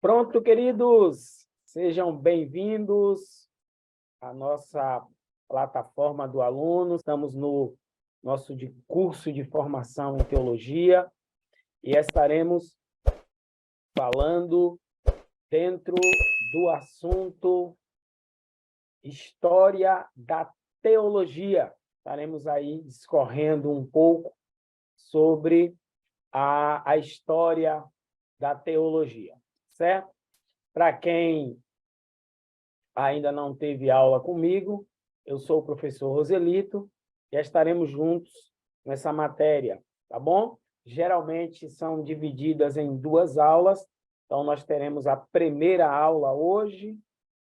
Pronto, queridos, sejam bem-vindos à nossa plataforma do aluno. Estamos no nosso curso de formação em teologia e estaremos falando dentro do assunto História da Teologia. Estaremos aí discorrendo um pouco sobre a história da teologia, certo? Para quem ainda não teve aula comigo, eu sou o professor Roselito e estaremos juntos nessa matéria, tá bom? Geralmente são divididas em 2 aulas, então nós teremos a primeira aula hoje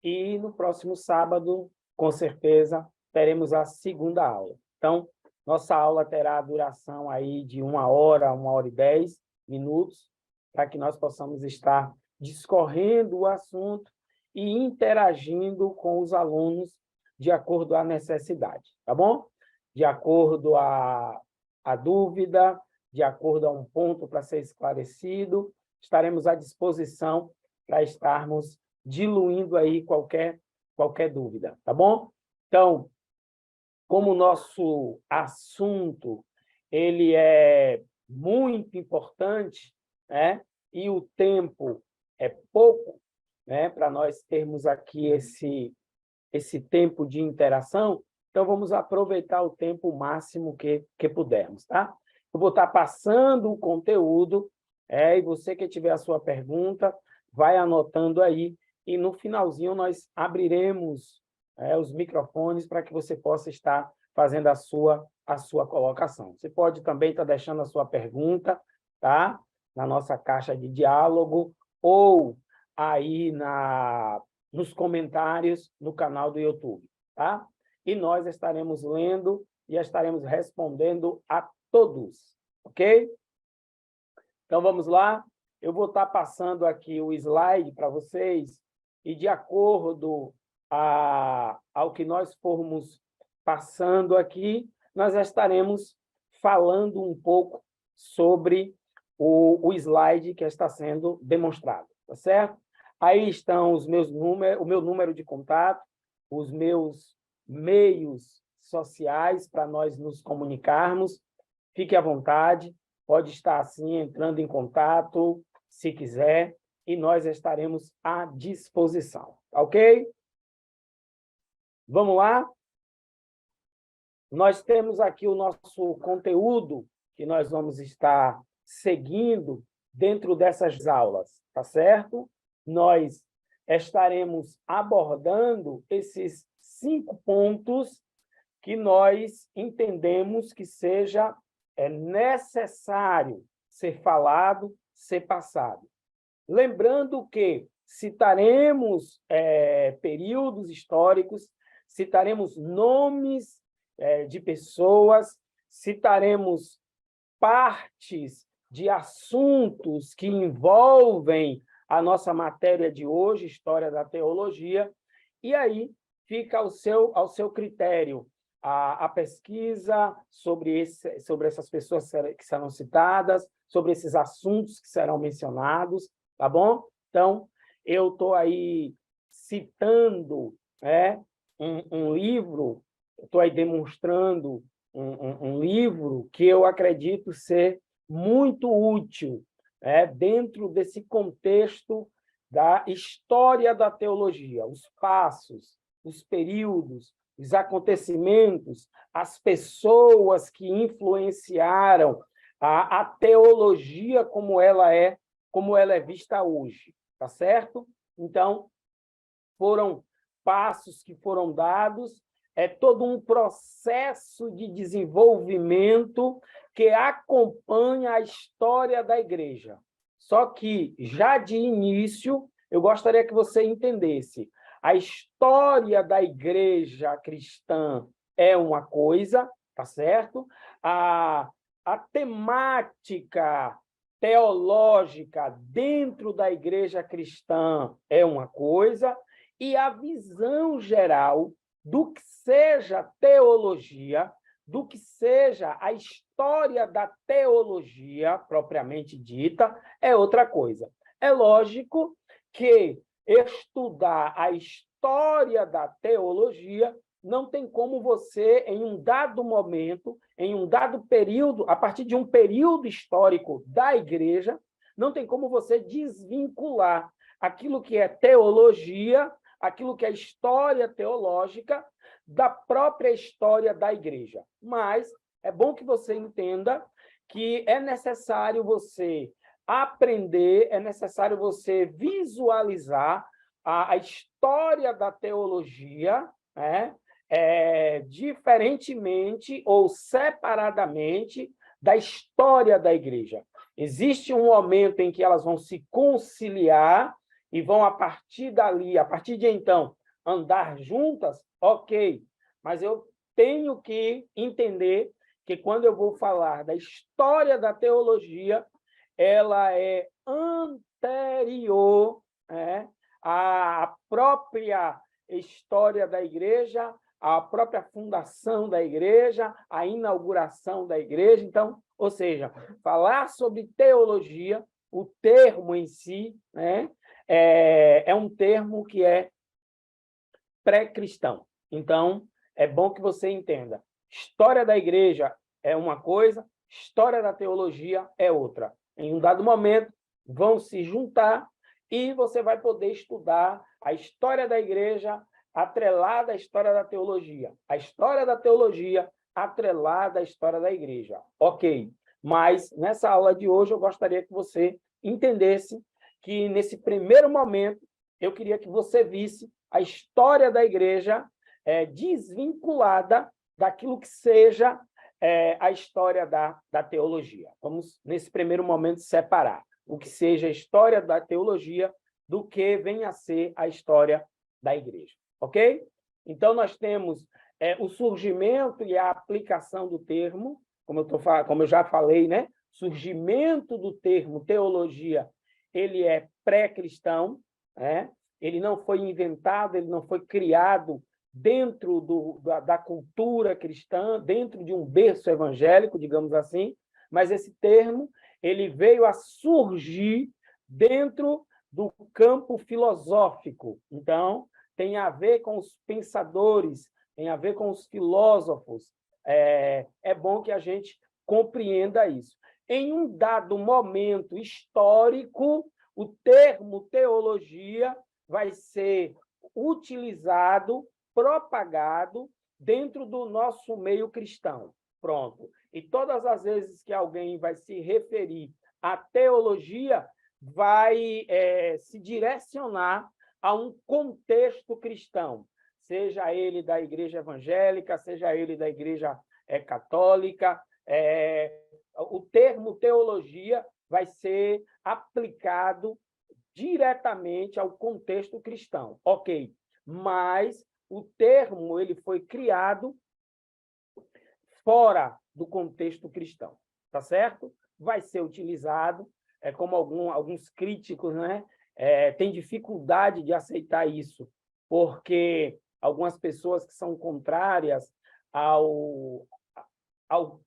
e no próximo sábado, com certeza, teremos a segunda aula. Então, nossa aula terá a duração aí de 1 hora, 1 hora e 10 minutos, para que nós possamos estar discorrendo o assunto e interagindo com os alunos de acordo à necessidade, tá bom? De acordo à dúvida, de acordo a um ponto para ser esclarecido, estaremos à disposição para estarmos diluindo aí qualquer dúvida, tá bom? Então, como o nosso assunto ele é muito importante, né? E o tempo é pouco, né? Para nós termos aqui esse tempo de interação, então vamos aproveitar o tempo máximo que pudermos, tá? Eu vou estar passando o conteúdo, e você que tiver a sua pergunta, vai anotando aí, e no finalzinho nós abriremos os microfones para que você possa estar fazendo a sua colocação. Você pode também estar deixando a sua pergunta, tá? Na nossa caixa de diálogo, ou aí nos comentários no canal do YouTube, tá? E nós estaremos lendo e estaremos respondendo a todos, ok? Então, vamos lá. Eu vou estar passando aqui o slide para vocês e, de acordo ao que nós formos passando aqui, nós estaremos falando um pouco sobre o slide que está sendo demonstrado, tá certo? Aí estão os meus números, o meu número de contato, os meus meios sociais para nós nos comunicarmos. Fique à vontade, pode estar assim entrando em contato, se quiser, e nós estaremos à disposição, ok? Vamos lá? Nós temos aqui o nosso conteúdo que nós vamos estar seguindo dentro dessas aulas, tá certo? Nós estaremos abordando esses 5 pontos que nós entendemos que seja necessário ser falado, ser passado. Lembrando que citaremos períodos históricos, citaremos nomes de pessoas, citaremos partes de assuntos que envolvem a nossa matéria de hoje, História da Teologia, e aí fica ao seu critério a pesquisa sobre essas pessoas que serão citadas, sobre esses assuntos que serão mencionados, tá bom? Então, eu estou aí citando um livro, estou aí demonstrando um livro que eu acredito ser muito útil dentro desse contexto da história da teologia, os passos, os períodos, os acontecimentos, as pessoas que influenciaram a teologia como ela é vista hoje, tá certo? Então, foram passos que foram dados, todo um processo de desenvolvimento que acompanha a história da igreja. Só que, já de início, eu gostaria que você entendesse, a história da igreja cristã é uma coisa, tá certo? A temática teológica dentro da igreja cristã é uma coisa, e a visão geral do que seja teologia, do que seja a história da teologia propriamente dita, é outra coisa. É lógico que estudar a história da teologia não tem como você, em um dado momento, em um dado período, a partir de um período histórico da igreja, não tem como você desvincular aquilo que é teologia, aquilo que é história teológica, da própria história da igreja. Mas é bom que você entenda que é necessário você aprender, é necessário você visualizar a história da teologia, né? Diferentemente ou separadamente da história da igreja. Existe um momento em que elas vão se conciliar e vão, a partir dali, a partir de então, andar juntas, ok. Mas eu tenho que entender que quando eu vou falar da história da teologia, ela é anterior, né, à própria história da igreja, à própria fundação da igreja, à inauguração da igreja. Então, ou seja, falar sobre teologia, o termo em si, né, é um termo que é pré-cristão. Então, é bom que você entenda. História da igreja é uma coisa, história da teologia é outra. Em um dado momento, vão se juntar e você vai poder estudar a história da igreja atrelada à história da teologia. A história da teologia atrelada à história da igreja. Ok, mas nessa aula de hoje eu gostaria que você entendesse que, nesse primeiro momento, eu queria que você visse a história da igreja desvinculada daquilo que seja a história da teologia. Vamos, nesse primeiro momento, separar o que seja a história da teologia do que venha a ser a história da igreja. Ok? Então, nós temos o surgimento e a aplicação do termo, como eu já falei, né? Surgimento do termo teologia, ele é pré-cristão, né? Ele não foi inventado, ele não foi criado dentro da cultura cristã, dentro de um berço evangélico, digamos assim, mas esse termo ele veio a surgir dentro do campo filosófico. Então, tem a ver com os pensadores, tem a ver com os filósofos. É bom que a gente compreenda isso. Em um dado momento histórico, o termo teologia vai ser utilizado, propagado dentro do nosso meio cristão. Pronto. E todas as vezes que alguém vai se referir à teologia, vai se direcionar a um contexto cristão, seja ele da igreja evangélica, seja ele da igreja católica. O termo teologia vai ser aplicado diretamente ao contexto cristão. Ok, mas o termo ele foi criado fora do contexto cristão, tá certo? Vai ser utilizado, como alguns críticos, né, têm dificuldade de aceitar isso, porque algumas pessoas que são contrárias ao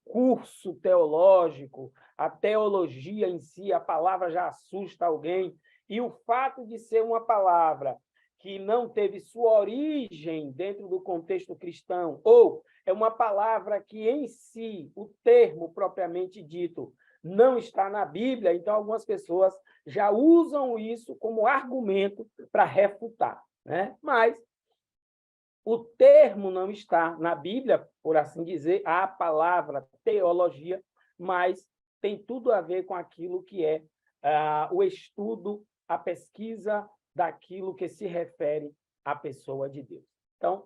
curso teológico, a teologia em si, a palavra já assusta alguém, e o fato de ser uma palavra que não teve sua origem dentro do contexto cristão, ou é uma palavra que, em si, o termo propriamente dito, não está na Bíblia, então algumas pessoas já usam isso como argumento para refutar, né? Mas o termo não está na Bíblia, por assim dizer, a palavra teologia, mas tem tudo a ver com aquilo que é o estudo, a pesquisa daquilo que se refere à pessoa de Deus. Então,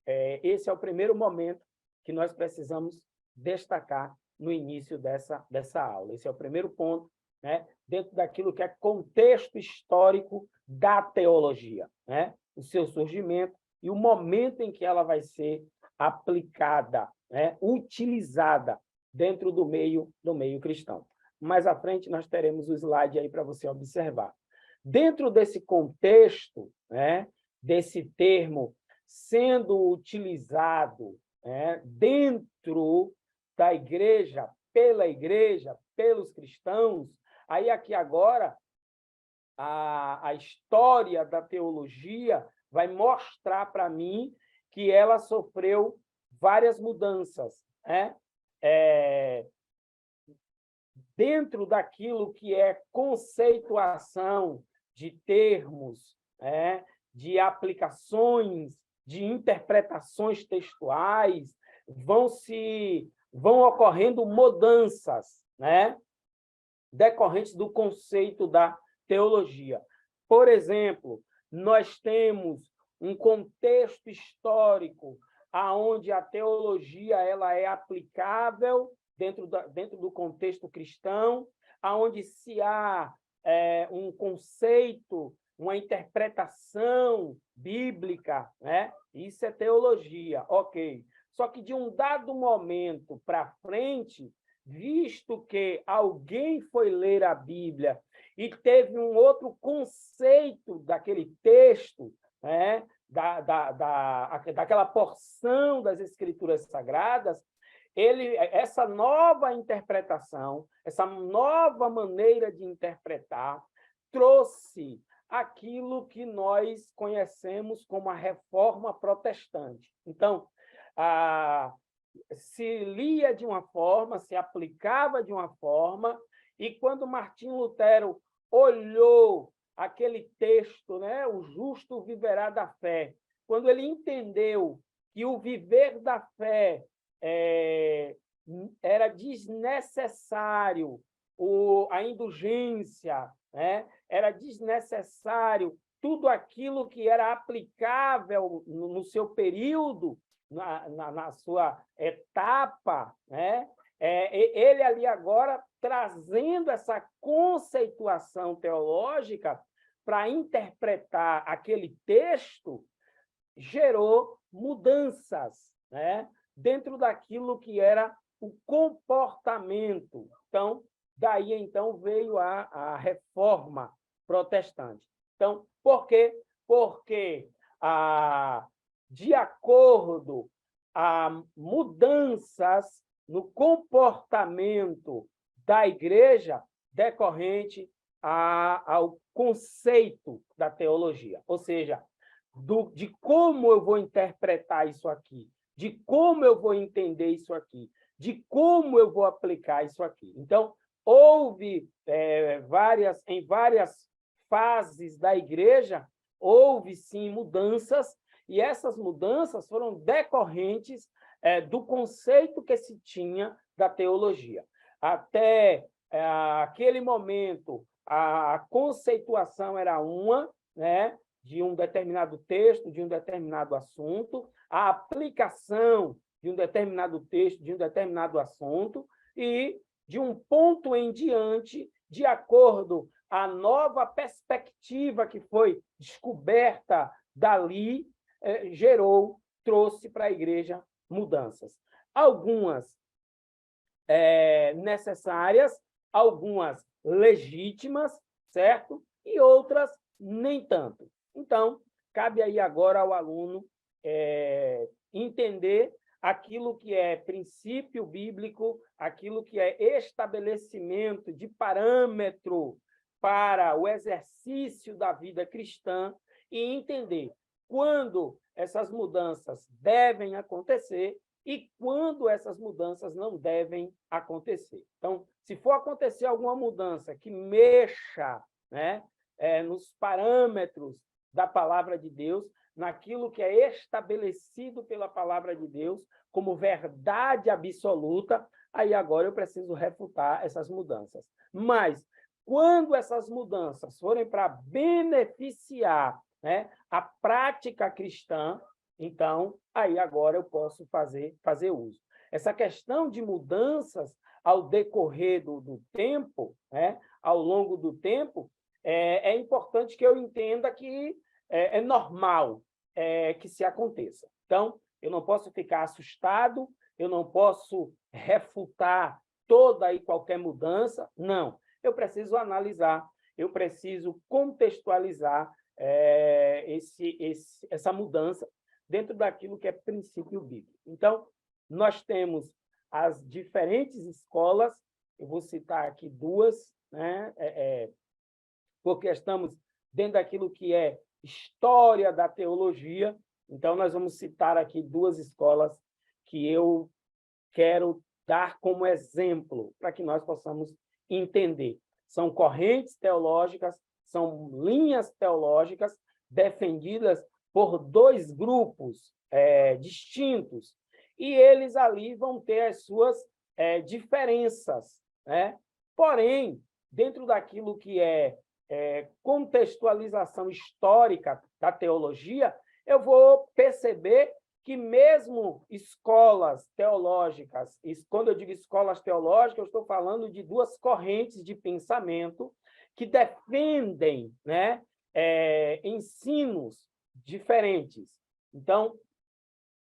esse é o primeiro momento que nós precisamos destacar no início dessa aula. Esse é o primeiro ponto, né, dentro daquilo que é contexto histórico da teologia, né? O seu surgimento e o momento em que ela vai ser aplicada, né, utilizada dentro do meio cristão. Mais à frente, nós teremos o slide aí para você observar. Dentro desse contexto, né, desse termo sendo utilizado, né, dentro da igreja, pelos cristãos, aí aqui agora a história da teologia vai mostrar para mim que ela sofreu várias mudanças, né? Dentro daquilo que é conceituação de termos, né? De aplicações, de interpretações textuais, vão ocorrendo mudanças, né? Decorrentes do conceito da teologia. Por exemplo, nós temos um contexto histórico aonde a teologia ela é aplicável dentro do contexto cristão, aonde se há um conceito, uma interpretação bíblica, né? Isso é teologia, ok. Só que de um dado momento para frente, visto que alguém foi ler a Bíblia e teve um outro conceito daquele texto, né? Daquela porção das Escrituras Sagradas, essa nova interpretação, essa nova maneira de interpretar, trouxe aquilo que nós conhecemos como a Reforma Protestante. Então, se lia de uma forma, se aplicava de uma forma, e quando Martinho Lutero olhou aquele texto, né, o justo viverá da fé, quando ele entendeu que o viver da fé era desnecessário, a indulgência, né, era desnecessário tudo aquilo que era aplicável no seu período, na sua etapa, né? Ele ali agora trazendo essa conceituação teológica para interpretar aquele texto, gerou mudanças, né? Dentro daquilo que era o comportamento. Então, daí então veio a Reforma Protestante. Então, por quê? Porque de acordo a mudanças no comportamento da igreja decorrente ao conceito da teologia, ou seja, de como eu vou interpretar isso aqui, de como eu vou entender isso aqui, de como eu vou aplicar isso aqui. Então, houve em várias fases da igreja, houve sim mudanças, e essas mudanças foram decorrentes do conceito que se tinha da teologia. Até aquele momento, a conceituação era uma, né, de um determinado texto, de um determinado assunto, a aplicação de um determinado texto, de um determinado assunto, e de um ponto em diante, de acordo à nova perspectiva que foi descoberta dali, trouxe para a igreja mudanças. Algumas necessárias, algumas legítimas, certo? E outras nem tanto. Então, cabe aí agora ao aluno entender aquilo que é princípio bíblico, aquilo que é estabelecimento de parâmetro para o exercício da vida cristã e entender quando essas mudanças devem acontecer e quando essas mudanças não devem acontecer. Então, se for acontecer alguma mudança que mexa, né, nos parâmetros da palavra de Deus, naquilo que é estabelecido pela palavra de Deus como verdade absoluta, aí agora eu preciso refutar essas mudanças. Mas, quando essas mudanças forem para beneficiar, né, a prática cristã, então, aí agora eu posso fazer uso. Essa questão de mudanças ao decorrer do tempo, né, ao longo do tempo, é importante que eu entenda que é normal que se aconteça. Então, eu não posso ficar assustado, eu não posso refutar toda e qualquer mudança, não. Eu preciso analisar, eu preciso contextualizar essa mudança dentro daquilo que é princípio bíblico. Então, nós temos as diferentes escolas, eu vou citar aqui duas, né? porque estamos dentro daquilo que é história da teologia. Então, nós vamos citar aqui duas escolas que eu quero dar como exemplo para que nós possamos entender. São correntes teológicas, são linhas teológicas defendidas por dois grupos distintos, e eles ali vão ter as suas diferenças, né? Porém, dentro daquilo que é contextualização histórica da teologia, eu vou perceber que mesmo escolas teológicas, quando eu digo escolas teológicas, eu estou falando de duas correntes de pensamento que defendem, né, ensinos diferentes. Então,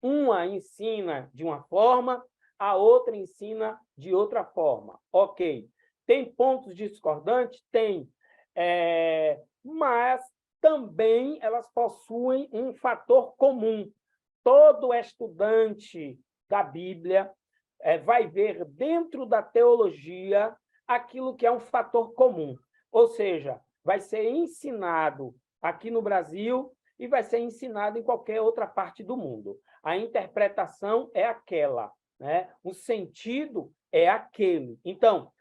uma ensina de uma forma, a outra ensina de outra forma. Ok. Tem pontos discordantes? Tem. Mas também elas possuem um fator comum. Todo estudante da Bíblia vai ver dentro da teologia aquilo que é um fator comum. Ou seja, vai ser ensinado aqui no Brasil e vai ser ensinado em qualquer outra parte do mundo. A interpretação é aquela, né? O sentido é aquele. Então,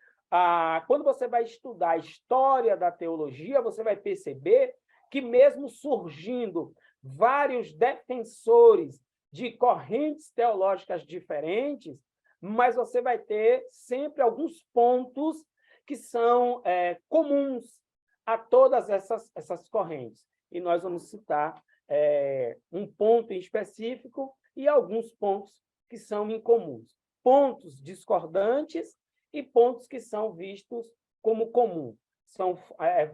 quando você vai estudar a história da teologia, você vai perceber que mesmo surgindo vários defensores de correntes teológicas diferentes, mas você vai ter sempre alguns pontos que são comuns a todas essas correntes. E nós vamos citar um ponto em específico e alguns pontos que são incomuns. Pontos discordantes e pontos que são vistos como comum. São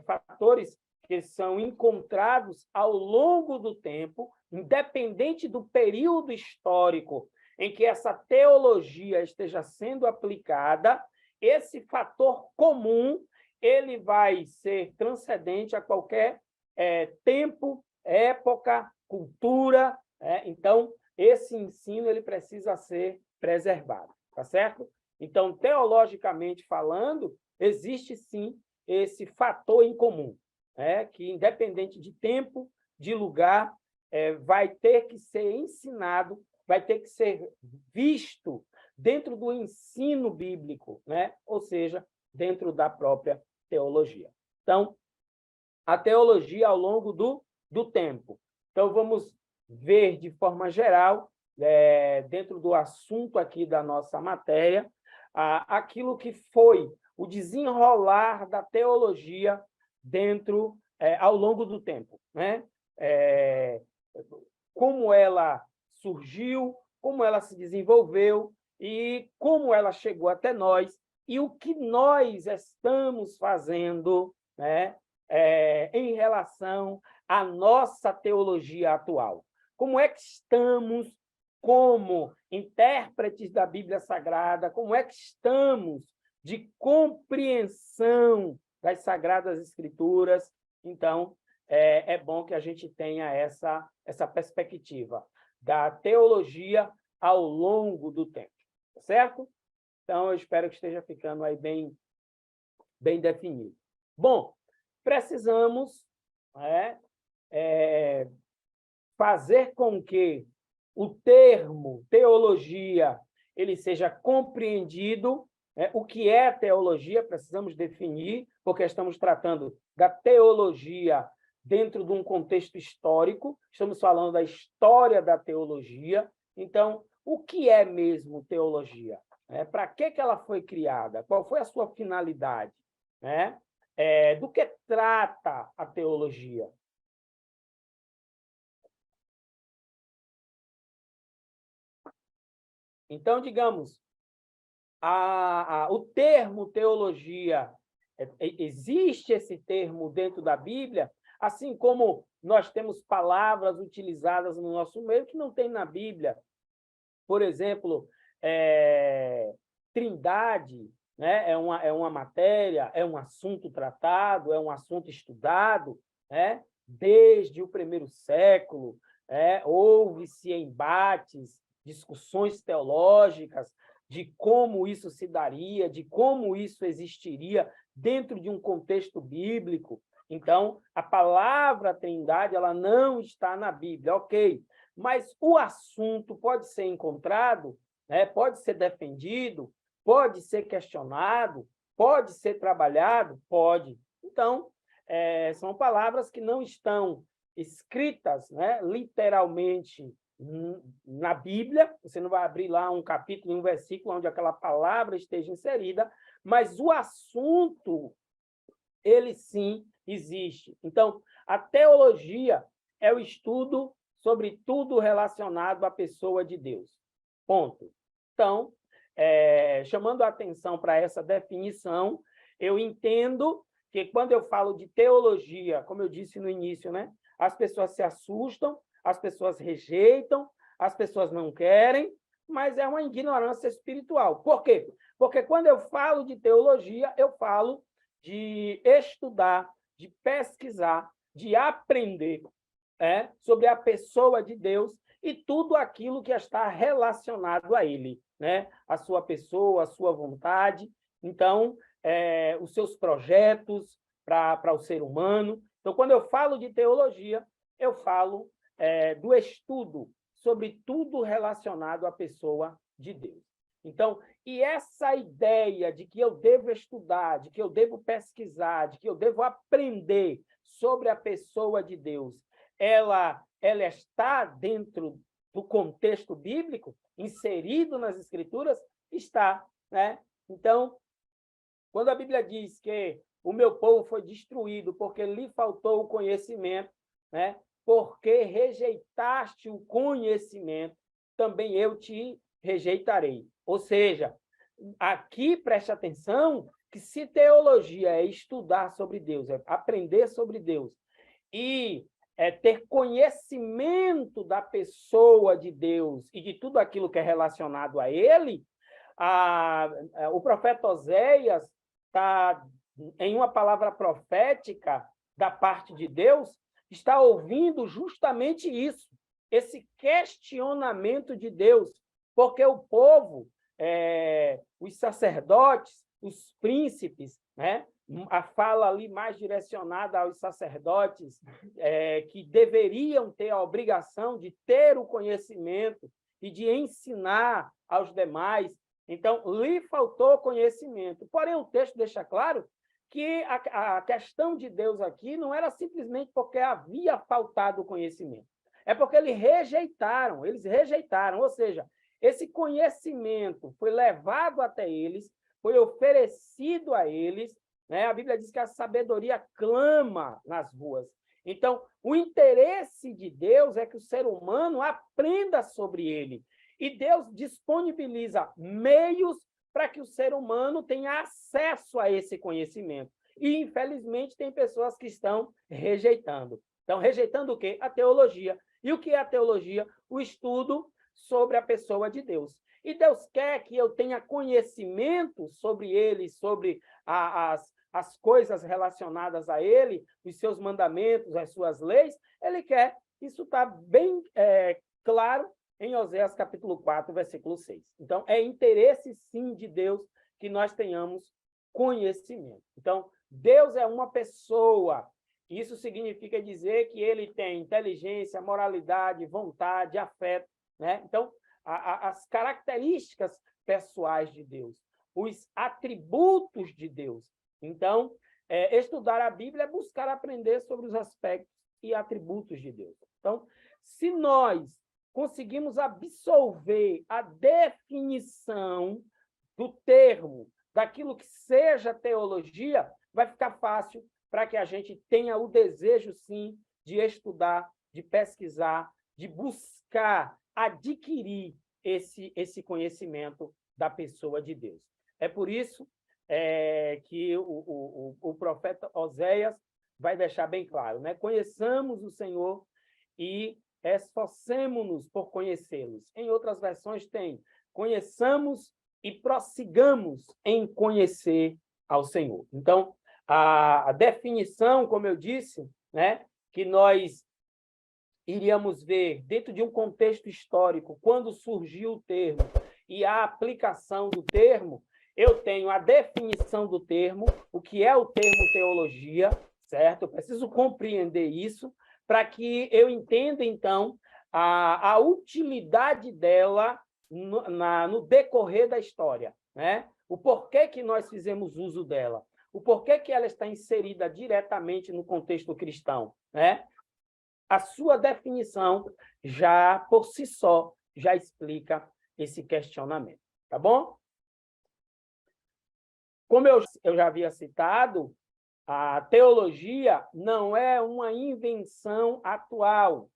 fatores que são encontrados ao longo do tempo, independente do período histórico em que essa teologia esteja sendo aplicada, esse fator comum ele vai ser transcendente a qualquer tempo, época, cultura. Então, esse ensino ele precisa ser preservado, tá certo? Então, teologicamente falando, existe sim esse fator em comum, que, independente de tempo, de lugar, vai ter que ser ensinado, vai ter que ser visto dentro do ensino bíblico, né? Ou seja, dentro da própria teologia. Então, a teologia ao longo do tempo. Então, vamos ver de forma geral, dentro do assunto aqui da nossa matéria, aquilo que foi o desenrolar da teologia dentro, ao longo do tempo, né? Como ela surgiu, como ela se desenvolveu e como ela chegou até nós e o que nós estamos fazendo, né, em relação à nossa teologia atual. Como é que estamos como intérpretes da Bíblia Sagrada, como é que estamos de compreensão das Sagradas Escrituras. Então, é bom que a gente tenha essa perspectiva da teologia ao longo do tempo, certo? Então, eu espero que esteja ficando aí bem definido. Bom, precisamos fazer com que o termo teologia ele seja compreendido. O que é teologia? Precisamos definir, porque estamos tratando da teologia dentro de um contexto histórico, estamos falando da história da teologia. Então, o que é mesmo teologia? Para que ela foi criada? Qual foi a sua finalidade? Do que trata a teologia? Então, digamos, o termo teologia, existe esse termo dentro da Bíblia, assim como nós temos palavras utilizadas no nosso meio que não tem na Bíblia. Por exemplo, trindade, né? é uma matéria, é um assunto tratado, é um assunto estudado, né? Desde o primeiro século, houve-se embates, discussões teológicas de como isso se daria, de como isso existiria dentro de um contexto bíblico. Então, a palavra Trindade, ela não está na Bíblia, ok. Mas o assunto pode ser encontrado, né? Pode ser defendido, pode ser questionado, pode ser trabalhado? Pode. Então, são palavras que não estão escritas, né, literalmente na Bíblia. Você não vai abrir lá um capítulo, um versículo onde aquela palavra esteja inserida, mas o assunto, ele sim existe. Então, a teologia é o estudo sobre tudo relacionado à pessoa de Deus. Ponto. Então, chamando a atenção para essa definição, eu entendo que quando eu falo de teologia, como eu disse no início, né, as pessoas se assustam, as pessoas rejeitam, as pessoas não querem, mas é uma ignorância espiritual. Por quê? Porque quando eu falo de teologia, eu falo de estudar, de pesquisar, de aprender sobre a pessoa de Deus e tudo aquilo que está relacionado a ele, né? A sua pessoa, a sua vontade, então, os seus projetos para o ser humano. Então, quando eu falo de teologia, eu falo do estudo sobre tudo relacionado à pessoa de Deus. Então, e essa ideia de que eu devo estudar, de que eu devo pesquisar, de que eu devo aprender sobre a pessoa de Deus, ela está dentro do contexto bíblico, inserido nas Escrituras? Está, né? Então, quando a Bíblia diz que o meu povo foi destruído porque lhe faltou o conhecimento, né? Porque rejeitaste o conhecimento, também eu te rejeitarei. Ou seja, aqui preste atenção que se teologia é estudar sobre Deus, é aprender sobre Deus e ter conhecimento da pessoa de Deus e de tudo aquilo que é relacionado a ele, o profeta Oséias está, em uma palavra profética da parte de Deus, está ouvindo justamente isso, esse questionamento de Deus, porque o povo, os sacerdotes, os príncipes, né? A fala ali mais direcionada aos sacerdotes, que deveriam ter a obrigação de ter o conhecimento e de ensinar aos demais. Então, lhe faltou conhecimento. Porém, o texto deixa claro que a questão de Deus aqui não era simplesmente porque havia faltado conhecimento. É porque eles rejeitaram, ou seja, esse conhecimento foi levado até eles, foi oferecido a eles, né? A Bíblia diz que a sabedoria clama nas ruas. Então, o interesse de Deus é que o ser humano aprenda sobre ele. E Deus disponibiliza meios para que o ser humano tenha acesso a esse conhecimento. E, infelizmente, tem pessoas que estão rejeitando. Então, rejeitando o quê? A teologia. E o que é a teologia? O estudo sobre a pessoa de Deus. E Deus quer que eu tenha conhecimento sobre ele, sobre as coisas relacionadas a ele, os seus mandamentos, as suas leis. Ele quer. Isso está bem claro em Oséias capítulo 4, versículo 6. Então, é interesse, sim, de Deus que nós tenhamos conhecimento. Então, Deus é uma pessoa. Isso significa dizer que ele tem inteligência, moralidade, vontade, afeto, né? Então, as características pessoais de Deus, os atributos de Deus. Então, estudar a Bíblia é buscar aprender sobre os aspectos e atributos de Deus. Então, se nós conseguimos absolver a definição do termo, daquilo que seja teologia, vai ficar fácil para que a gente tenha o desejo, sim, de estudar, de pesquisar, de buscar adquirir esse conhecimento da pessoa de Deus. É por isso que o profeta Oséias vai deixar bem claro, né? Conheçamos o Senhor e esforcemo-nos por conhecê-los. Em outras versões tem, conheçamos e prossigamos em conhecer ao Senhor. Então, a definição, como eu disse, né, que nós iríamos ver dentro de um contexto histórico, quando surgiu o termo e a aplicação do termo, eu tenho a definição do termo, o que é o termo teologia, certo? Eu preciso compreender isso para que eu entenda, então, a utilidade dela no decorrer da história, né? O porquê que nós fizemos uso dela, o porquê que ela está inserida diretamente no contexto cristão, né? A sua definição já, por si só, já explica esse questionamento, tá bom? Como eu já havia citado, a teologia não é uma invenção atual,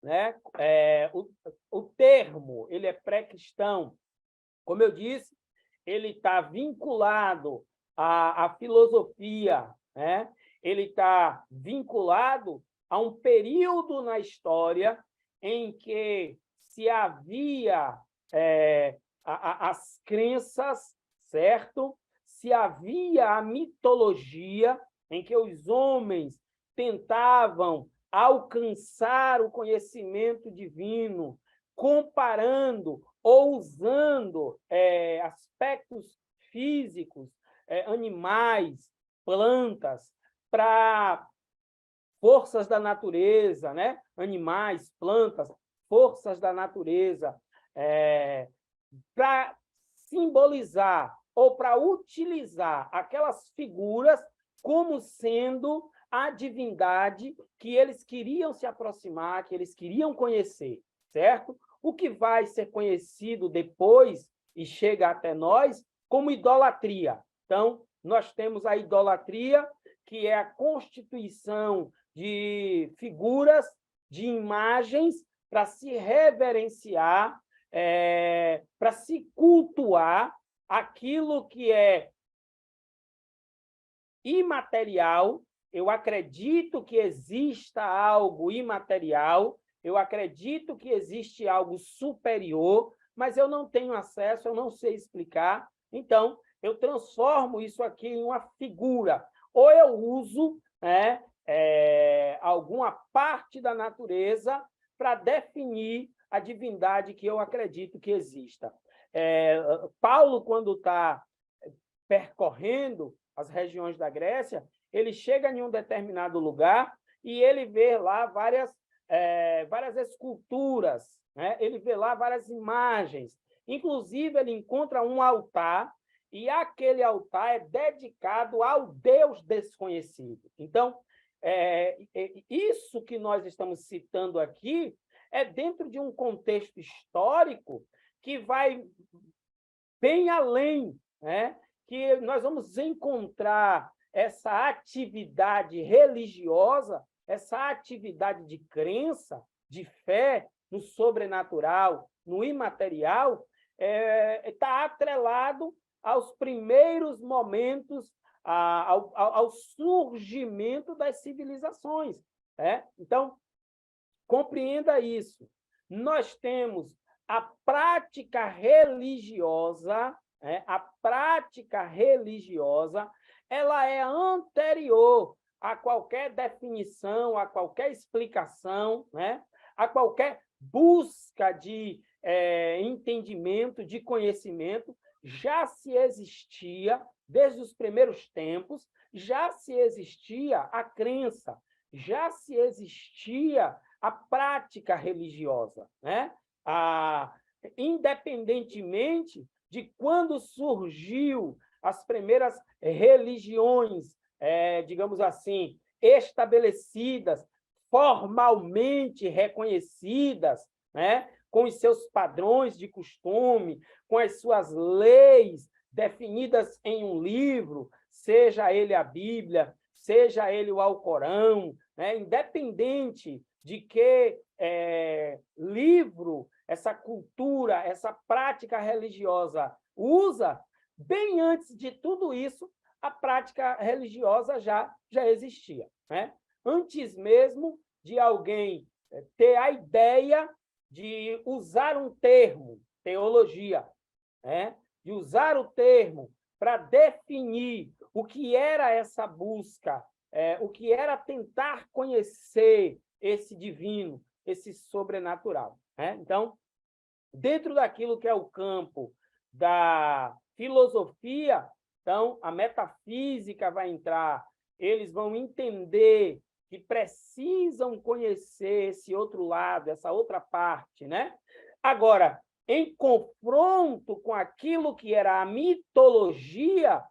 né? O termo ele é pré-cristão. Como eu disse, ele está vinculado à filosofia, né? Ele está vinculado a um período na história em que se havia as crenças, certo? Se havia a mitologia em que os homens tentavam alcançar o conhecimento divino, comparando ou usando aspectos físicos, animais, plantas, para forças da natureza, né? Animais, plantas, forças da natureza, para simbolizar ou para utilizar aquelas figuras como sendo a divindade que eles queriam se aproximar, que eles queriam conhecer, certo? O que vai ser conhecido depois e chega até nós como idolatria. Então, nós temos a idolatria, que é a constituição de figuras, de imagens para se reverenciar, para se cultuar aquilo que é imaterial. Eu acredito que exista algo imaterial, eu acredito que existe algo superior, mas eu não tenho acesso, eu não sei explicar. Então, eu transformo isso aqui em uma figura. Ou eu uso alguma parte da natureza para definir a divindade que eu acredito que exista. Paulo, quando está percorrendo as regiões da Grécia, ele chega em um determinado lugar e ele vê lá várias esculturas, né? Ele vê lá várias imagens. Inclusive, ele encontra um altar e aquele altar é dedicado ao Deus desconhecido. Então, isso que nós estamos citando aqui é dentro de um contexto histórico que vai bem além, né? Que nós vamos encontrar essa atividade religiosa, essa atividade de crença, de fé no sobrenatural, no imaterial, está atrelado aos primeiros momentos, ao surgimento das civilizações. Então, compreenda isso. Nós temos a prática religiosa, ela é anterior a qualquer definição, a qualquer explicação, né? A qualquer busca de entendimento, de conhecimento. Já se existia, desde os primeiros tempos, já se existia a crença, já se existia a prática religiosa, né? Independentemente de quando surgiu as primeiras religiões, digamos assim, estabelecidas, formalmente reconhecidas, né? Com os seus padrões de costume, com as suas leis definidas em um livro, seja ele a Bíblia, seja ele o Alcorão, né? Independente de que livro essa cultura, essa prática religiosa usa, bem antes de tudo isso, a prática religiosa já existia, né? Antes mesmo de alguém ter a ideia de usar um termo, teologia, né? De usar o termo para definir o que era essa busca, o que era tentar conhecer esse divino, esse sobrenatural, né? Então, dentro daquilo que é o campo da filosofia, Então, a metafísica vai entrar, eles vão entender que precisam conhecer esse outro lado, essa outra parte, né? Agora, em confronto com aquilo que era a mitologia,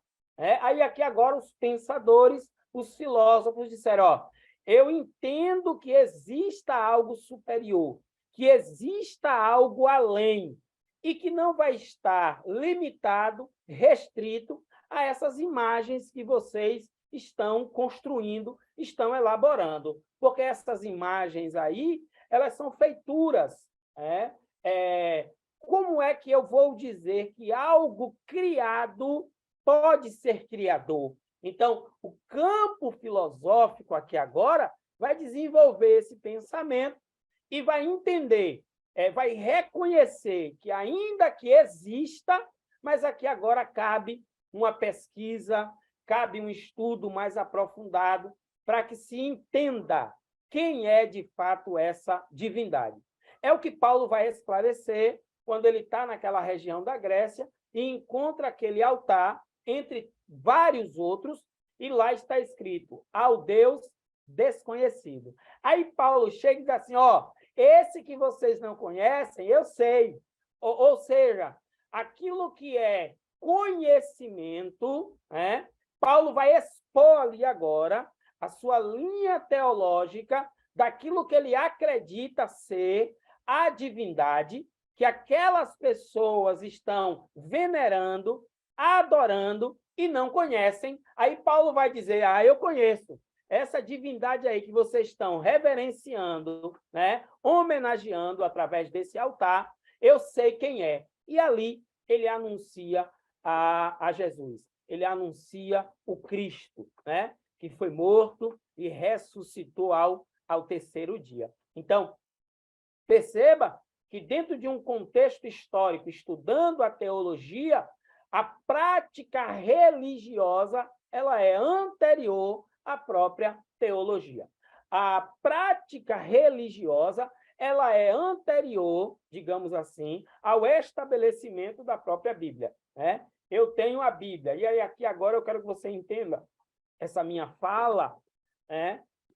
aí aqui agora os pensadores, os filósofos disseram, ó, eu entendo que exista algo superior, que exista algo além, e que não vai estar limitado, restrito a essas imagens que vocês estão construindo, estão elaborando, porque essas imagens aí, elas são feituras. Como é que eu vou dizer que algo criado pode ser criador? Então, o campo filosófico aqui agora vai desenvolver esse pensamento e vai entender, vai reconhecer que ainda que exista, mas aqui agora cabe uma pesquisa, cabe um estudo mais aprofundado para que se entenda quem é, de fato, essa divindade. É o que Paulo vai esclarecer quando ele está naquela região da Grécia e encontra aquele altar entre vários outros, e lá está escrito, ao Deus desconhecido. Aí Paulo chega e diz assim, ó, esse que vocês não conhecem, eu sei. Ou seja, aquilo que é conhecimento, Paulo vai expor ali agora a sua linha teológica daquilo que ele acredita ser a divindade, que aquelas pessoas estão venerando, adorando e não conhecem. Aí Paulo vai dizer, eu conheço. Essa divindade aí que vocês estão reverenciando, homenageando através desse altar, eu sei quem é. E ali ele anuncia a Jesus. Ele anuncia o Cristo, que foi morto e ressuscitou ao terceiro dia. Então, perceba que dentro de um contexto histórico, estudando a teologia, a prática religiosa ela é anterior à própria teologia. A prática religiosa ela é anterior, digamos assim, ao estabelecimento da própria Bíblia. Eu tenho a Bíblia, e aí aqui agora eu quero que você entenda essa minha fala,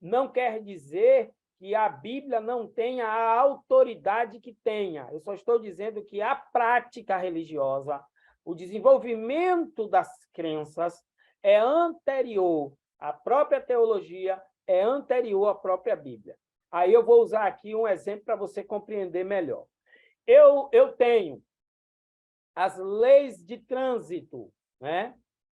não quer dizer que a Bíblia não tenha a autoridade que tenha. Eu só estou dizendo que a prática religiosa, o desenvolvimento das crenças é anterior à própria teologia, é anterior à própria Bíblia. Aí eu vou usar aqui um exemplo para você compreender melhor. Eu tenho as leis de trânsito,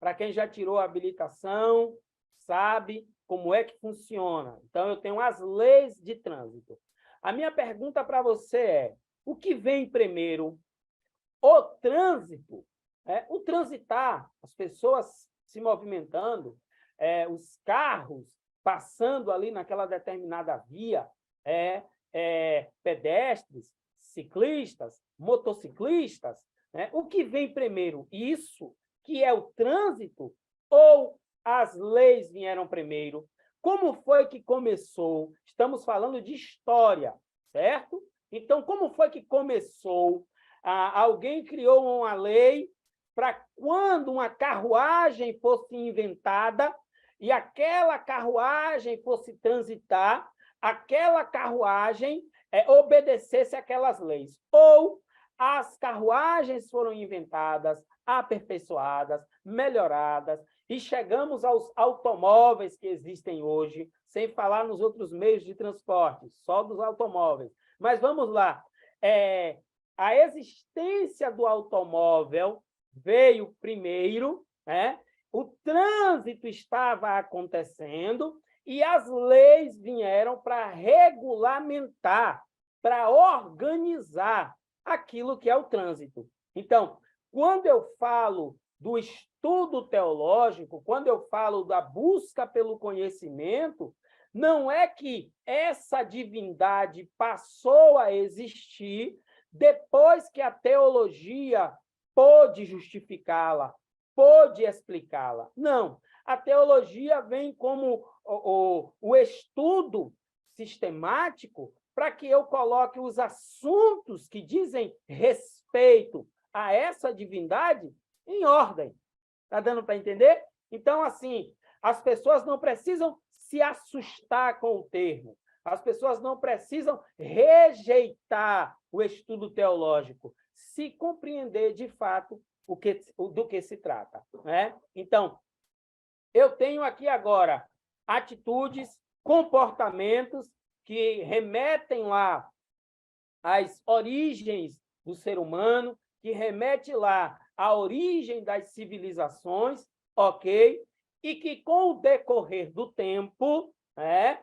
Para quem já tirou a habilitação, sabe como é que funciona. Então, eu tenho as leis de trânsito. A minha pergunta para você é, o que vem primeiro? O trânsito, o transitar, as pessoas se movimentando, os carros passando ali naquela determinada via, pedestres, ciclistas, motociclistas, o que vem primeiro? Isso, que é o trânsito, ou as leis vieram primeiro? Como foi que começou? Estamos falando de história, certo? Então, como foi que começou? Alguém criou uma lei para quando uma carruagem fosse inventada e aquela carruagem fosse transitar, aquela carruagem obedecesse aquelas leis. Ou as carruagens foram inventadas, aperfeiçoadas, melhoradas, e chegamos aos automóveis que existem hoje, sem falar nos outros meios de transporte, só dos automóveis. Mas vamos lá. A existência do automóvel veio primeiro, o trânsito estava acontecendo e as leis vieram para regulamentar, para organizar aquilo que é o trânsito. Então, quando eu falo do estudo teológico, quando eu falo da busca pelo conhecimento, não é que essa divindade passou a existir depois que a teologia pôde justificá-la, pôde explicá-la. Não. A teologia vem como o estudo sistemático para que eu coloque os assuntos que dizem respeito a essa divindade em ordem. Está dando para entender? Então, assim, as pessoas não precisam se assustar com o termo. As pessoas não precisam rejeitar o estudo teológico, se compreender de fato do que se trata, né? Então, eu tenho aqui agora atitudes, comportamentos que remetem lá às origens do ser humano, que remete lá à origem das civilizações, ok? E que, com o decorrer do tempo, né,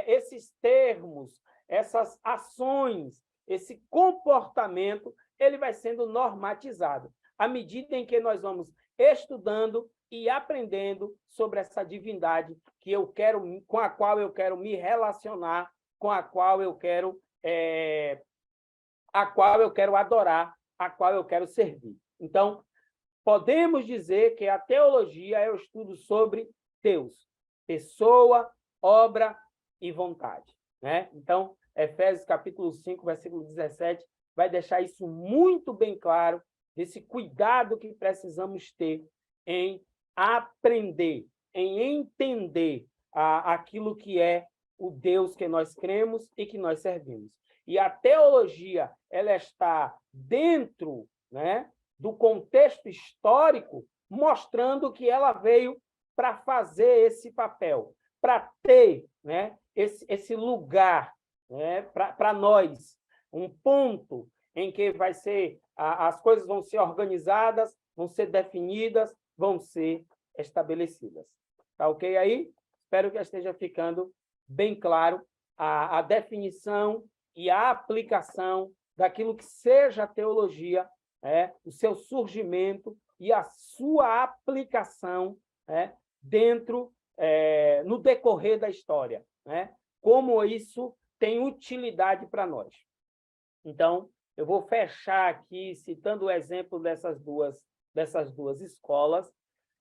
esses termos, essas ações, esse comportamento, ele vai sendo normatizado, à medida em que nós vamos estudando e aprendendo sobre essa divindade que eu quero, com a qual eu quero me relacionar, com a qual eu quero adorar, a qual eu quero servir. Então, podemos dizer que a teologia é o estudo sobre Deus, pessoa, obra e vontade, né? Então, Efésios capítulo 5, versículo 17, vai deixar isso muito bem claro, desse cuidado que precisamos ter em aprender, em entender aquilo que é o Deus que nós cremos e que nós servimos. E a teologia, ela está dentro, né, do contexto histórico, mostrando que ela veio para fazer esse papel, para ter, né, esse lugar, né, para nós, um ponto em que as coisas vão ser organizadas, vão ser definidas, vão ser estabelecidas. Tá ok aí? Espero que esteja ficando bem claro a definição e a aplicação daquilo que seja a teologia, o seu surgimento e a sua aplicação, dentro, no decorrer da história, como isso tem utilidade para nós. Então, eu vou fechar aqui citando o exemplo dessas duas escolas,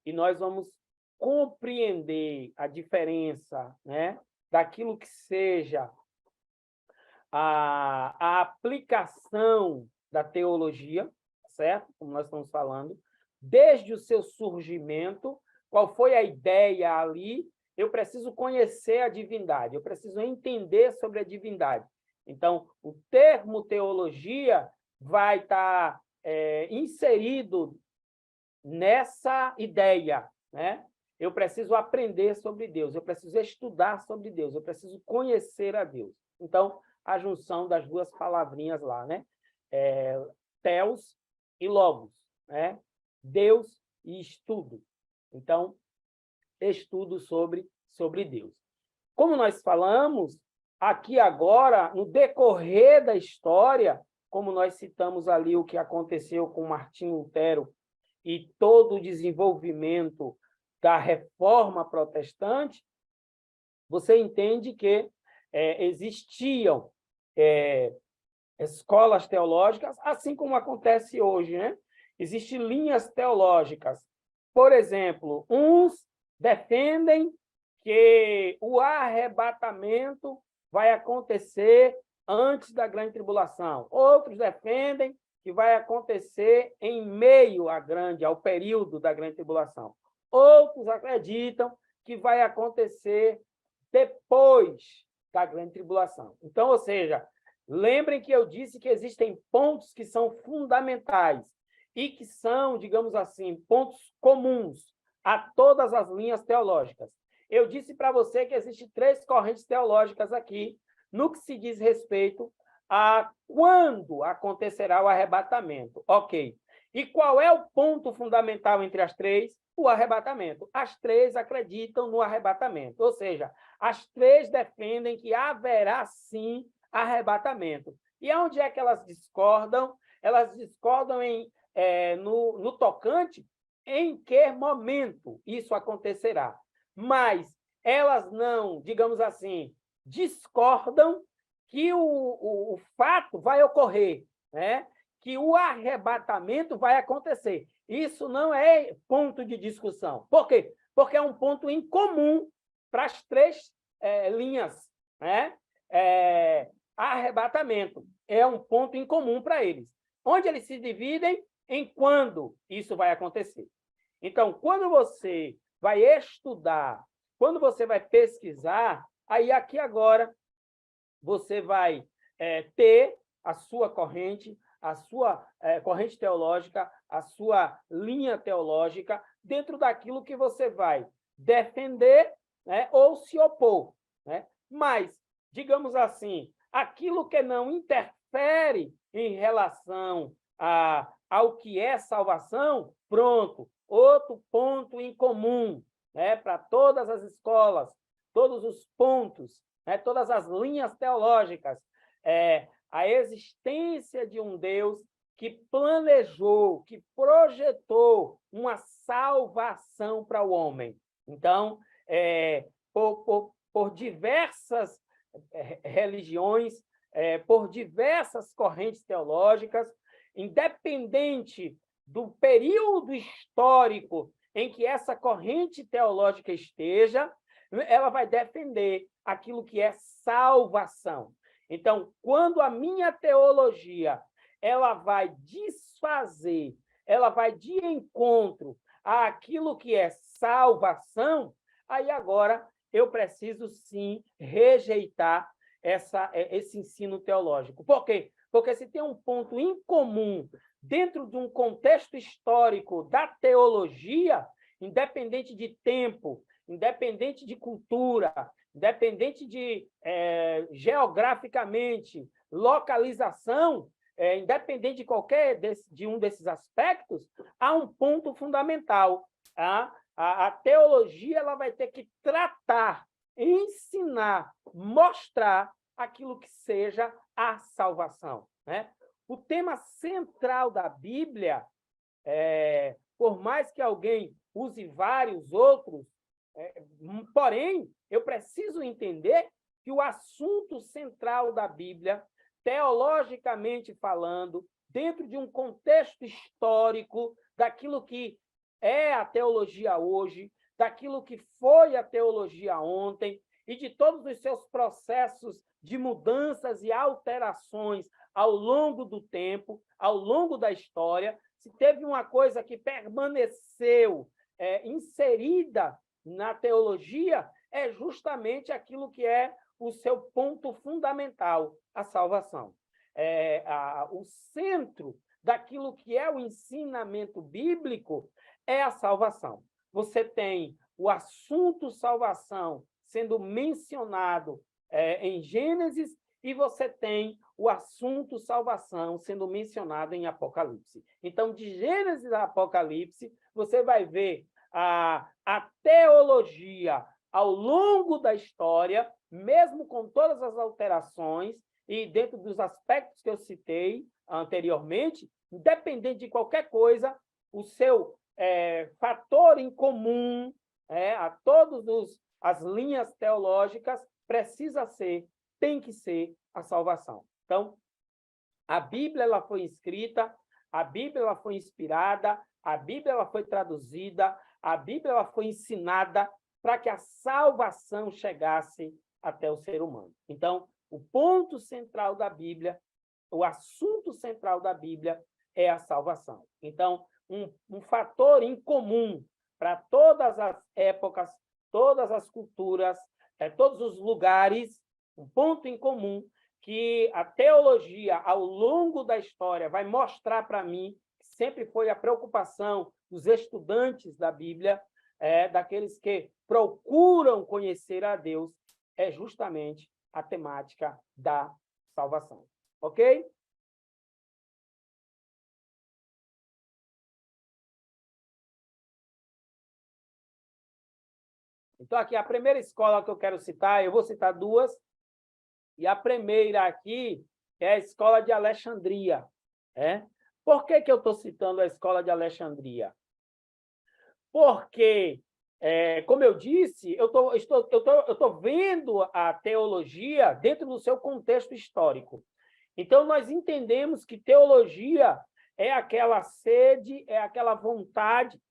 e nós vamos compreender a diferença, daquilo que seja a aplicação da teologia, certo? Como nós estamos falando, desde o seu surgimento, qual foi a ideia ali, eu preciso conhecer a divindade, eu preciso entender sobre a divindade. Então, o termo teologia vai estar inserido nessa ideia, né? Eu preciso aprender sobre Deus, eu preciso estudar sobre Deus, eu preciso conhecer a Deus. Então, a junção das duas palavrinhas lá, né? Theos e logos, né? Deus e estudo. Então, estudo sobre Deus. Como nós falamos, aqui agora, no decorrer da história, como nós citamos ali o que aconteceu com Martinho Lutero e todo o desenvolvimento da reforma protestante, você entende que existiam escolas teológicas, assim como acontece hoje, né? Existem linhas teológicas. Por exemplo, uns defendem que o arrebatamento vai acontecer antes da grande tribulação. Outros defendem que vai acontecer em meio ao período da grande tribulação. Outros acreditam que vai acontecer depois da grande tribulação. Então, ou seja, lembrem que eu disse que existem pontos que são fundamentais e que são, digamos assim, pontos comuns a todas as linhas teológicas. Eu disse para você que existem 3 correntes teológicas aqui no que se diz respeito a quando acontecerá o arrebatamento. Ok. E qual é o ponto fundamental entre as 3? O arrebatamento. As 3 acreditam no arrebatamento, ou seja, as 3 defendem que haverá, sim, arrebatamento. E onde é que elas discordam? Elas discordam no tocante em que momento isso acontecerá. Mas elas não, digamos assim, discordam que o fato vai ocorrer, né? Que o arrebatamento vai acontecer. Isso não é ponto de discussão. Por quê? Porque é um ponto em comum para as 3 linhas, né? Arrebatamento é um ponto em comum para eles. Onde eles se dividem? Em quando isso vai acontecer. Então, quando você vai estudar, quando você vai pesquisar, aí aqui agora você vai ter a sua corrente corrente teológica, a sua linha teológica, dentro daquilo que você vai defender, né, ou se opor. Né? Mas, digamos assim, aquilo que não interfere em relação ao que é salvação, pronto, outro ponto em comum, né, para todas as escolas, todos os pontos, né, todas as linhas teológicas, a existência de um Deus que planejou, que projetou uma salvação para o homem. Então, por diversas religiões, por diversas correntes teológicas, independente do período histórico em que essa corrente teológica esteja, ela vai defender aquilo que é salvação. Então, quando a minha teologia ela vai desfazer, ela vai de encontro àquilo que é salvação, aí agora eu preciso sim rejeitar esse ensino teológico. Por quê? Porque se tem um ponto em comum dentro de um contexto histórico da teologia, independente de tempo, independente de cultura, independente de geograficamente, localização, independente de qualquer de um desses aspectos, há um ponto fundamental. A teologia ela vai ter que tratar, ensinar, mostrar aquilo que seja a salvação. Né? O tema central da Bíblia, por mais que alguém use vários outros, porém, eu preciso entender que o assunto central da Bíblia, teologicamente falando, dentro de um contexto histórico, daquilo que é a teologia hoje, daquilo que foi a teologia ontem, e de todos os seus processos de mudanças e alterações ao longo do tempo, ao longo da história, se teve uma coisa que permaneceu inserida na teologia, é justamente aquilo que é o seu ponto fundamental, a salvação. O centro daquilo que é o ensinamento bíblico é a salvação. Você tem o assunto salvação sendo mencionado em Gênesis e você tem o assunto salvação sendo mencionado em Apocalipse. Então, de Gênesis a Apocalipse, você vai ver a teologia ao longo da história, mesmo com todas as alterações, e dentro dos aspectos que eu citei anteriormente, independente de qualquer coisa, o seu fator em comum a todas as linhas teológicas tem que ser a salvação. Então, a Bíblia ela foi escrita, a Bíblia ela foi inspirada, a Bíblia ela foi traduzida, a Bíblia ela foi ensinada para que a salvação chegasse até o ser humano. Então, o ponto central da Bíblia, o assunto central da Bíblia é a salvação. Então, um fator em comum para todas as épocas, todas as culturas, todos os lugares, um ponto em comum que a teologia, ao longo da história, vai mostrar para mim, sempre foi a preocupação dos estudantes da Bíblia, daqueles que procuram conhecer a Deus, é justamente a temática da salvação. Ok? Então, aqui, a primeira escola que eu quero citar, eu vou citar duas, e a primeira aqui é a Escola de Alexandria. Por que eu estou citando a Escola de Porque, como eu disse, eu estou vendo a teologia dentro do seu contexto histórico. Então, nós entendemos que teologia é aquela sede, é aquela vontade,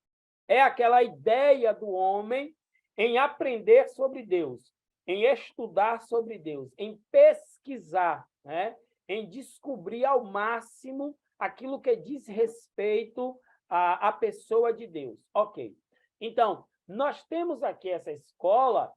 é aquela ideia do homem em aprender sobre Deus, em estudar sobre Deus, em pesquisar, em descobrir ao máximo aquilo que diz respeito a pessoa de Deus. Ok. Então, nós temos aqui essa escola,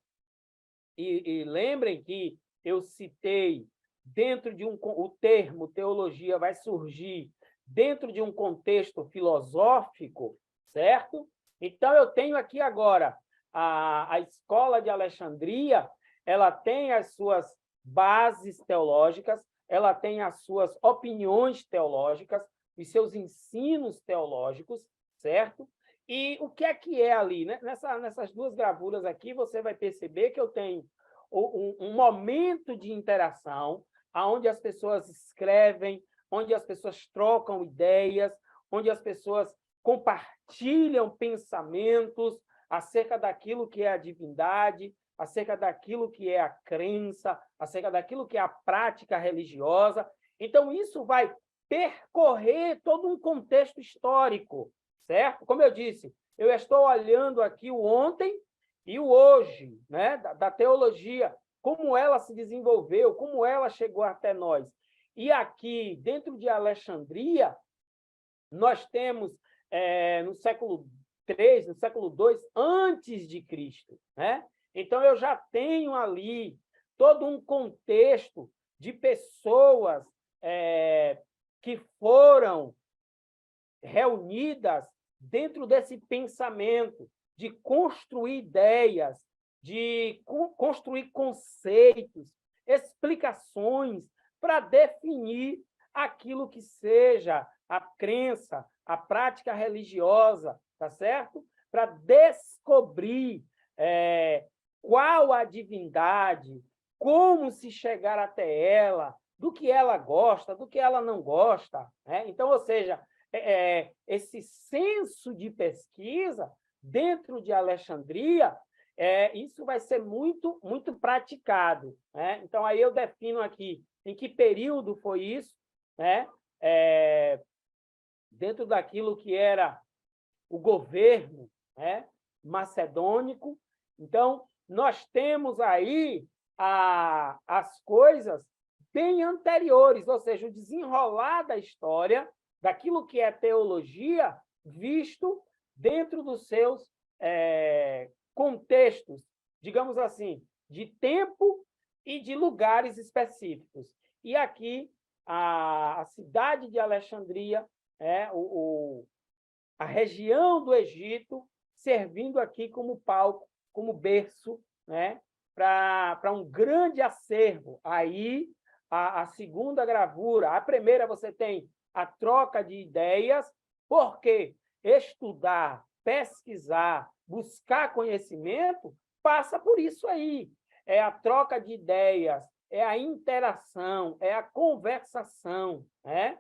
e lembrem que eu citei dentro de o termo teologia vai surgir dentro de um contexto filosófico, certo? Então, eu tenho aqui agora a escola de Alexandria, ela tem as suas bases teológicas, ela tem as suas opiniões teológicas, os seus ensinos teológicos, certo? E o que é ali? Né? Nessas duas gravuras aqui, você vai perceber que eu tenho um momento de interação, onde as pessoas escrevem, onde as pessoas trocam ideias, onde as pessoas compartilham pensamentos acerca daquilo que é a divindade, acerca daquilo que é a crença, acerca daquilo que é a prática religiosa. Então, isso vai percorrer todo um contexto histórico, certo? Como eu disse, eu estou olhando aqui o ontem e o hoje, né, da teologia, como ela se desenvolveu, como ela chegou até nós. E aqui, dentro de Alexandria, nós temos, no século III, no século II, antes de Cristo, né? Então, eu já tenho ali todo um contexto de pessoas que foram reunidas dentro desse pensamento de construir ideias, de construir conceitos, explicações para definir aquilo que seja a crença, a prática religiosa, tá certo? Para descobrir qual a divindade, como se chegar até ela, do que ela gosta, do que ela não gosta, né? Então, ou seja, esse senso de pesquisa dentro de Alexandria, isso vai ser muito, muito praticado, né? Então, aí eu defino aqui em que período foi isso, né? Dentro daquilo que era o governo, né, macedônico. Então, nós temos aí as coisas bem anteriores, ou seja, o desenrolar da história, daquilo que é teologia, visto dentro dos seus contextos, digamos assim, de tempo e de lugares específicos. E aqui, a cidade de Alexandria, a região do Egito, servindo aqui como palco, como berço, né, para um grande acervo. Aí, a segunda gravura, a primeira você tem a troca de ideias, porque estudar, pesquisar, buscar conhecimento, passa por isso aí. É a troca de ideias, é a interação, é a conversação, né?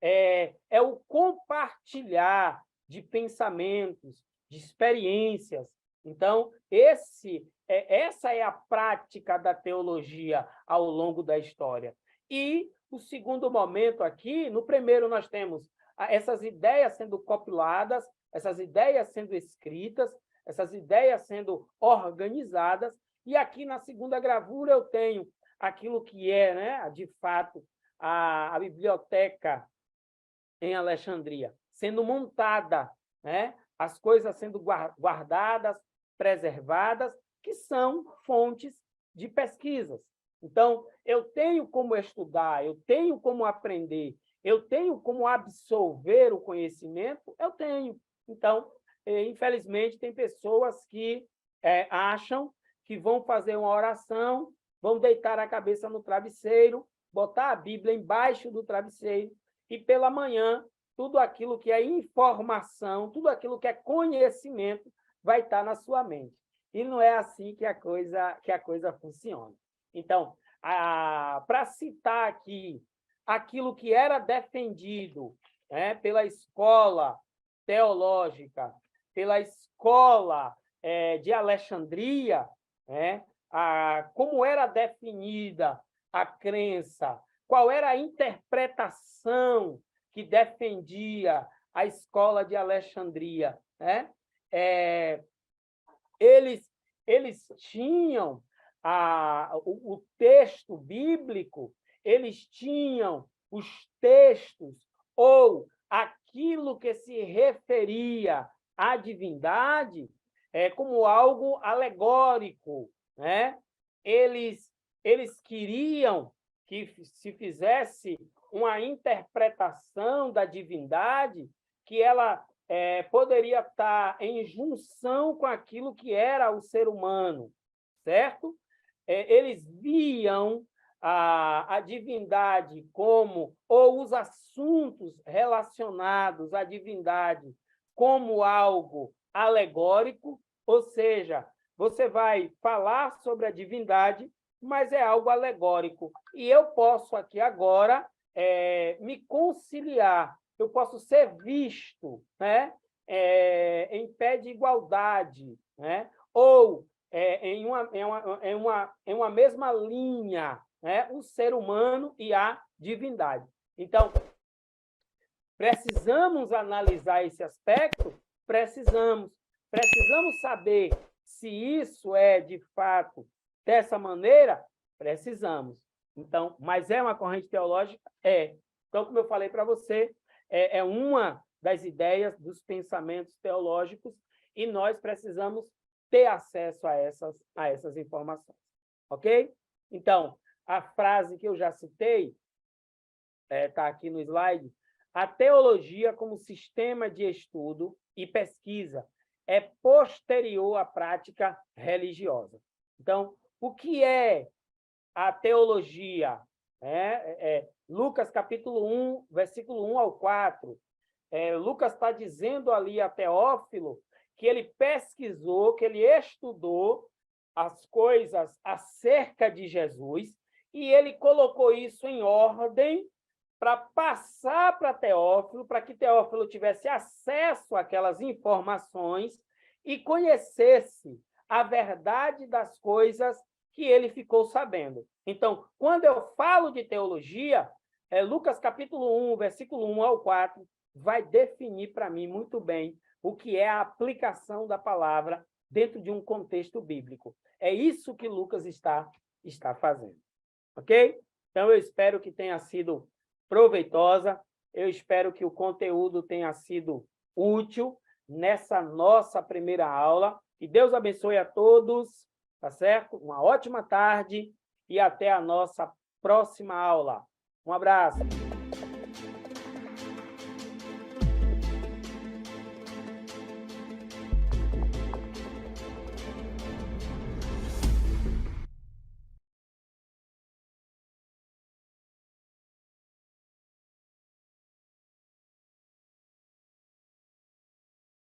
É o compartilhar de pensamentos, de experiências. Então, essa é a prática da teologia ao longo da história. E o segundo momento aqui, no primeiro nós temos essas ideias sendo compiladas, essas ideias sendo escritas, essas ideias sendo organizadas, e aqui na segunda gravura eu tenho aquilo que é, né, de fato, a biblioteca em Alexandria, sendo montada, né? As coisas sendo guardadas, preservadas, que são fontes de pesquisas. Então, eu tenho como estudar, eu tenho como aprender, eu tenho como absorver o conhecimento, eu tenho. Então, infelizmente, tem pessoas que acham que vão fazer uma oração, vão deitar a cabeça no travesseiro, botar a Bíblia embaixo do travesseiro, e pela manhã, tudo aquilo que é informação, tudo aquilo que é conhecimento vai estar na sua mente. E não é assim que a coisa funciona. Então, para citar aqui aquilo que era defendido, né, pela escola teológica, pela escola de Alexandria, né, como era definida a crença, qual era a interpretação que defendia a escola de Alexandria, né? Eles tinham o texto bíblico, eles tinham os textos ou aquilo que se referia à divindade como algo alegórico, né? Eles queriam que se fizesse uma interpretação da divindade que ela poderia estar em junção com aquilo que era o ser humano, certo? Eles viam a divindade como, ou os assuntos relacionados à divindade como algo alegórico, ou seja, você vai falar sobre a divindade, mas é algo alegórico. E eu posso aqui agora me conciliar, eu posso ser visto, né, em pé de igualdade, né, ou em uma mesma linha, né, o ser humano e a divindade. Então, precisamos analisar esse aspecto? Precisamos saber se isso é, de fato, dessa maneira? Precisamos. Então, mas é uma corrente teológica? É. Então, como eu falei para você, é uma das ideias dos pensamentos teológicos e nós precisamos ter acesso a essas informações. Ok? Então, a frase que eu já citei, está aqui no slide, a teologia como sistema de estudo e pesquisa é posterior à prática religiosa. Então, o que é a teologia? Lucas, capítulo 1, versículo 1 ao 4. Lucas está dizendo ali a Teófilo que ele pesquisou, que ele estudou as coisas acerca de Jesus e ele colocou isso em ordem para passar para Teófilo, para que Teófilo tivesse acesso àquelas informações e conhecesse a verdade das coisas que ele ficou sabendo. Então, quando eu falo de teologia, Lucas capítulo 1, versículo 1 ao 4, vai definir para mim muito bem o que é a aplicação da palavra dentro de um contexto bíblico. É isso que Lucas está fazendo. Ok? Então, eu espero que tenha sido proveitosa, eu espero que o conteúdo tenha sido útil nessa nossa primeira aula. Que Deus abençoe a todos, tá certo? Uma ótima tarde e até a nossa próxima aula. Um abraço.